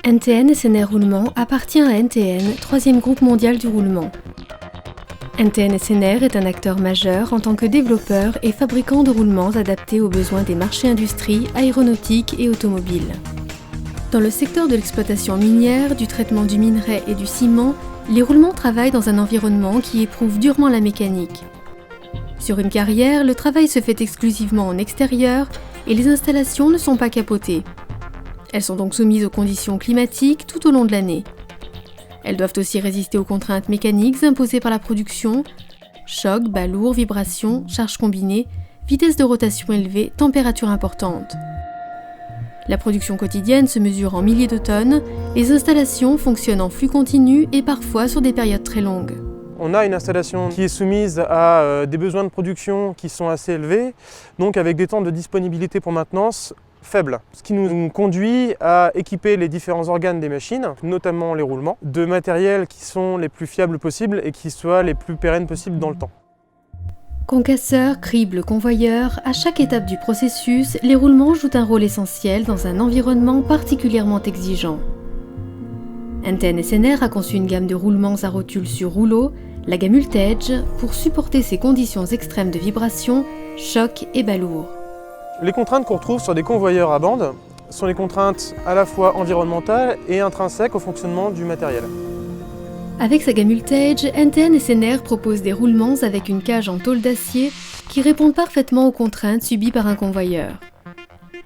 NTN SNR Roulement appartient à NTN, troisième groupe mondial du roulement. NTN SNR est un acteur majeur en tant que développeur et fabricant de roulements adaptés aux besoins des marchés industrie, aéronautique et automobile. Dans le secteur de l'exploitation minière, du traitement du minerai et du ciment, les roulements travaillent dans un environnement qui éprouve durement la mécanique. Sur une carrière, le travail se fait exclusivement en extérieur et les installations ne sont pas capotées. Elles sont donc soumises aux conditions climatiques tout au long de l'année. Elles doivent aussi résister aux contraintes mécaniques imposées par la production, choc, bas lourds, vibrations, charges combinées, vitesse de rotation élevée, température importante. La production quotidienne se mesure en milliers de tonnes, les installations fonctionnent en flux continu et parfois sur des périodes très longues. On a une installation qui est soumise à des besoins de production qui sont assez élevés, donc avec des temps de disponibilité pour maintenance faibles. Ce qui nous conduit à équiper les différents organes des machines, notamment les roulements, de matériels qui sont les plus fiables possibles et qui soient les plus pérennes possibles dans le temps. Concasseurs, cribles, convoyeurs, à chaque étape du processus, les roulements jouent un rôle essentiel dans un environnement particulièrement exigeant. NTN SNR a conçu une gamme de roulements à rotule sur rouleau, la gamme Ultedge, pour supporter ces conditions extrêmes de vibration, choc et bas lourds. Les contraintes qu'on retrouve sur des convoyeurs à bande sont les contraintes à la fois environnementales et intrinsèques au fonctionnement du matériel. Avec sa gamme Ultedge, NTN SNR propose des roulements avec une cage en tôle d'acier qui répondent parfaitement aux contraintes subies par un convoyeur.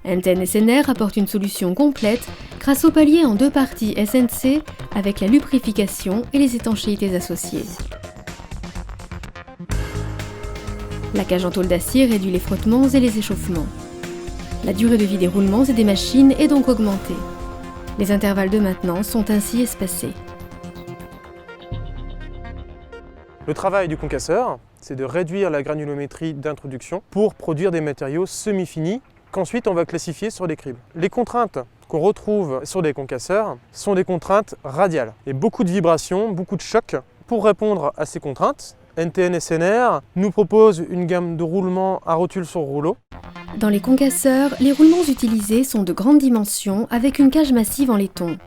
NTN SNR apporte une solution complète grâce au palier en deux parties SNC avec la lubrification et les étanchéités associées. La cage en tôle d'acier réduit les frottements et les échauffements. La durée de vie des roulements et des machines est donc augmentée. Les intervalles de maintenance sont ainsi espacés. Le travail du concasseur, c'est de réduire la granulométrie d'introduction pour produire des matériaux semi-finis qu'ensuite on va classifier sur des cribles. Les contraintes qu'on retrouve sur des concasseurs sont des contraintes radiales. Il y a beaucoup de vibrations, beaucoup de chocs. Pour répondre à ces contraintes, NTN SNR nous propose une gamme de roulements à rotule sur rouleau. Dans les concasseurs, les roulements utilisés sont de grandes dimensions avec une cage massive en laiton.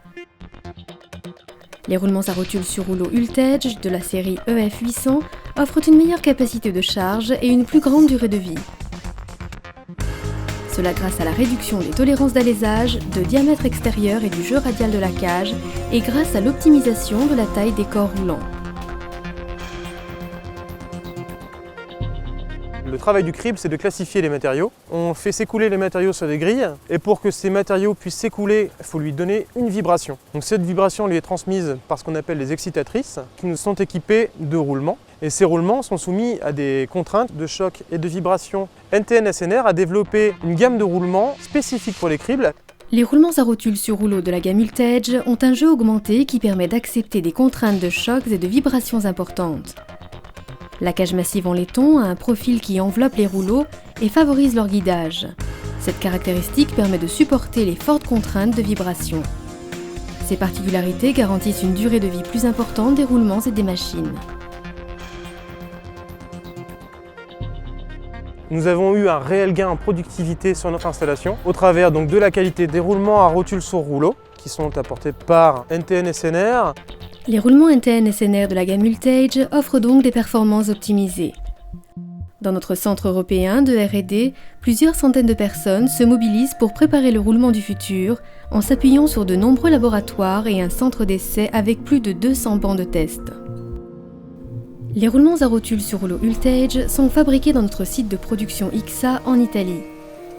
Les roulements à rotule sur rouleau Ultedge de la série EF800 offrent une meilleure capacité de charge et une plus grande durée de vie. Cela grâce à la réduction des tolérances d'alésage, de diamètre extérieur et du jeu radial de la cage et grâce à l'optimisation de la taille des corps roulants. Le travail du crible, c'est de classifier les matériaux. On fait s'écouler les matériaux sur des grilles et pour que ces matériaux puissent s'écouler, il faut lui donner une vibration. Donc cette vibration lui est transmise par ce qu'on appelle les excitatrices qui nous sont équipées de roulements. Et ces roulements sont soumis à des contraintes de choc et de vibration. NTN SNR a développé une gamme de roulements spécifiques pour les cribles. Les roulements à rotule sur rouleau de la gamme Ultedge ont un jeu augmenté qui permet d'accepter des contraintes de chocs et de vibrations importantes. La cage massive en laiton a un profil qui enveloppe les rouleaux et favorise leur guidage. Cette caractéristique permet de supporter les fortes contraintes de vibration. Ces particularités garantissent une durée de vie plus importante des roulements et des machines. Nous avons eu un réel gain en productivité sur notre installation au travers donc de la qualité des roulements à rotule sur rouleau qui sont apportés par NTN SNR. Les roulements NTN SNR de la gamme Ultedge offrent donc des performances optimisées. Dans notre centre européen de R&D, plusieurs centaines de personnes se mobilisent pour préparer le roulement du futur en s'appuyant sur de nombreux laboratoires et un centre d'essai avec plus de 200 bancs de test. Les roulements à rotule sur rouleau Ultedge sont fabriqués dans notre site de production IXA en Italie.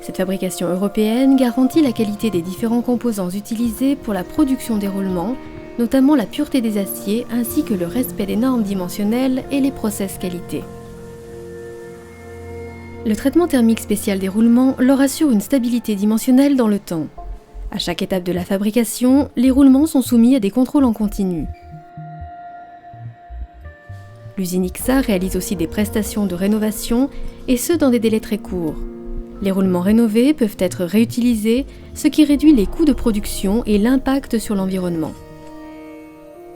Cette fabrication européenne garantit la qualité des différents composants utilisés pour la production des roulements, notamment la pureté des aciers ainsi que le respect des normes dimensionnelles et les process qualité. Le traitement thermique spécial des roulements leur assure une stabilité dimensionnelle dans le temps. À chaque étape de la fabrication, les roulements sont soumis à des contrôles en continu. L'usine IXA réalise aussi des prestations de rénovation, et ce dans des délais très courts. Les roulements rénovés peuvent être réutilisés, ce qui réduit les coûts de production et l'impact sur l'environnement.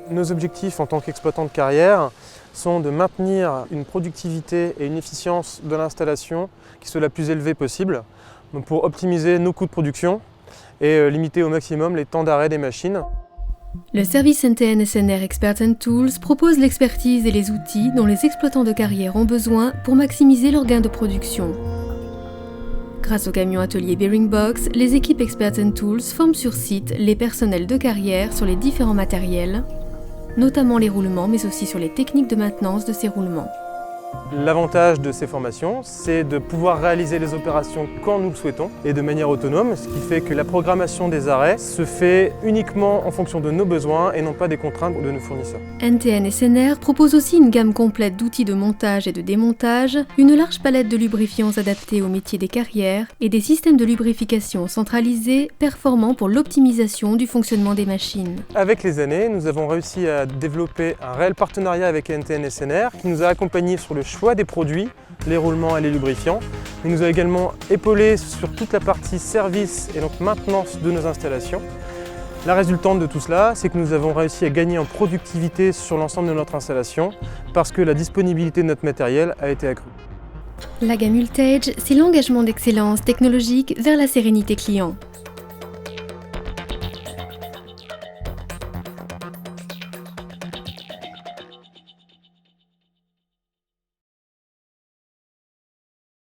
Nos objectifs en tant qu'exploitant de carrière sont de maintenir une productivité et une efficience de l'installation qui soit la plus élevée possible pour optimiser nos coûts de production et limiter au maximum les temps d'arrêt des machines. Le service NTN SNR Experts & Tools propose l'expertise et les outils dont les exploitants de carrière ont besoin pour maximiser leurs gains de production. Grâce au camion atelier Bearing Box, les équipes Experts & Tools forment sur site les personnels de carrière sur les différents matériels, notamment les roulements, mais aussi sur les techniques de maintenance de ces roulements. L'avantage de ces formations, c'est de pouvoir réaliser les opérations quand nous le souhaitons et de manière autonome, ce qui fait que la programmation des arrêts se fait uniquement en fonction de nos besoins et non pas des contraintes de nos fournisseurs. NTN SNR propose aussi une gamme complète d'outils de montage et de démontage, une large palette de lubrifiants adaptés aux métiers des carrières et des systèmes de lubrification centralisés performants pour l'optimisation du fonctionnement des machines. Avec les années, nous avons réussi à développer un réel partenariat avec NTN SNR qui nous a accompagnés sur le choix des produits, les roulements et les lubrifiants. Il nous a également épaulés sur toute la partie service et donc maintenance de nos installations. La résultante de tout cela, c'est que nous avons réussi à gagner en productivité sur l'ensemble de notre installation parce que la disponibilité de notre matériel a été accrue. La gamme Ultage, c'est l'engagement d'excellence technologique vers la sérénité client.